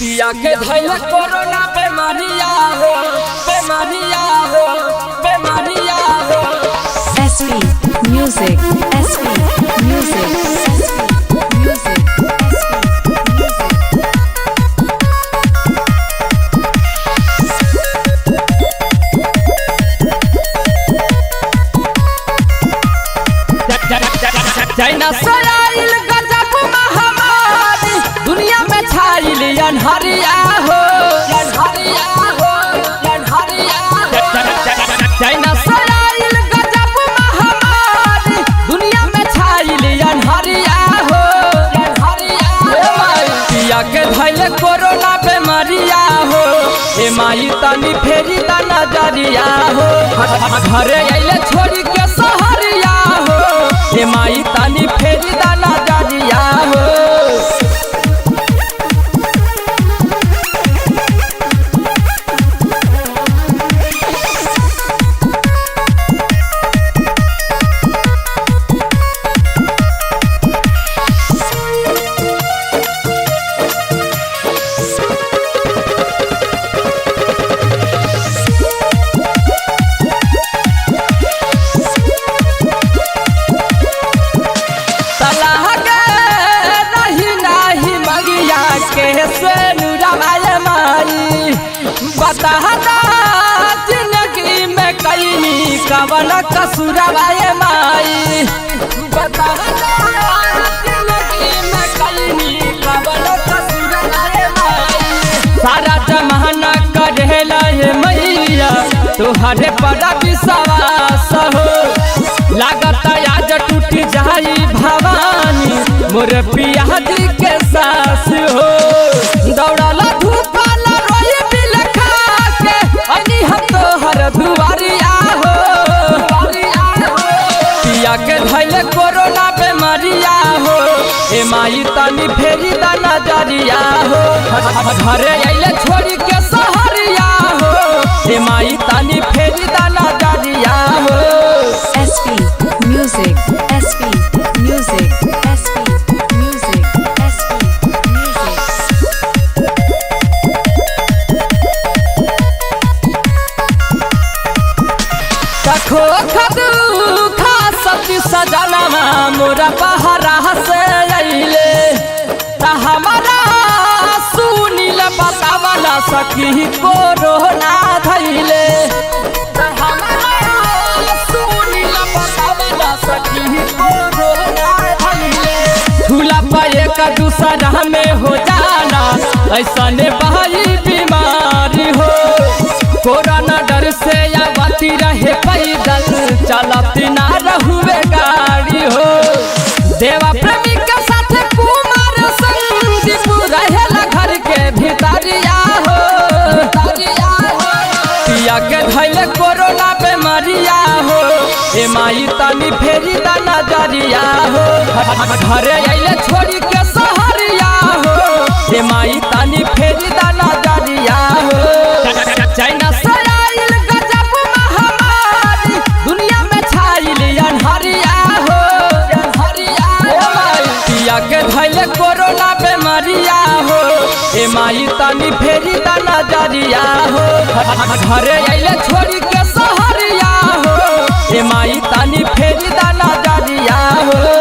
पिया के धैल कोरोना बेमारिया हो, बेमारिया हो, बेमारिया हो। SV Music, SV Music, SV Music, China से आइल गजब महामारी, दुनिया में छाइल अनहरिया हो, अनहरिया हो, अनहरिया हो। चाइना से आइल गजब महामारी, दुनिया में छाइल अनहरिया हो, अनहरिया हो। पिया के धैल कोरोना बेमारिया हो, ए माई तनी फेरी दा नजरिया हो। घरे अइले छोड़ी के सहरिया हो, ए माई तनी फेरी दा नजरिया हो। कैसे नुराए माई बता जिंदगी में कई कवन कसुरवाए माई, बता जिंदगी में कई कवन कसुरवाए माई। सारा जमाना करेला हे मैया तुहरे पर विश्वास हो, लागत आज टूट जाई भवानी मोर पिया जी के सास हो। दौड़ाला धूपाला रोई बिल खा के अनी हम तोहर दुआरिया हो, पिया के धैल कोरोना बेमारिया हो, ए माई तनी फेरी दा नजरिया हो। घरे अइले छोड़ी के सहरिया हो, ए माई तनी फेरी दा नजरिया हो। SV Music, SV Music, SV Music, SV Music। तखो खदू खा सती सजनमा मोरा बहरा से अइले, ता हमारा सुनील बतावला सखी कोरोना धैले, ता हमारा सुनील बतावला सखी कोरोना धैले। झूला पर एक दूसरा में हो जाना ऐसा ने बहाई बीमारी हो, कोरोना डर से आवती रहे पैदल चलती ना रहुए गाड़ी हो। देवा प्रेमी के साथ कुमार संदीप रहेला घर के भीतरिया हो, पिया के धैल कोरोना बेमारिया हो, ए माई तनी फेरी दा नजरिया हो। घरे अइले छोड़ी के सहरिया हो, ए माई तनी फेरी दा नजरिया हो। चाइना से आइल गजब महामारी, दुनिया में छाइल अनहरिया हो, अनहरिया हो। पिया के धैल कोरोना बेमारिया हो, ए माई तनी फेरी दा नजरिया हो। घरे अइले छोड़ी के सहरिया हो, ए माई तनी फेरी दा नजरिया हो।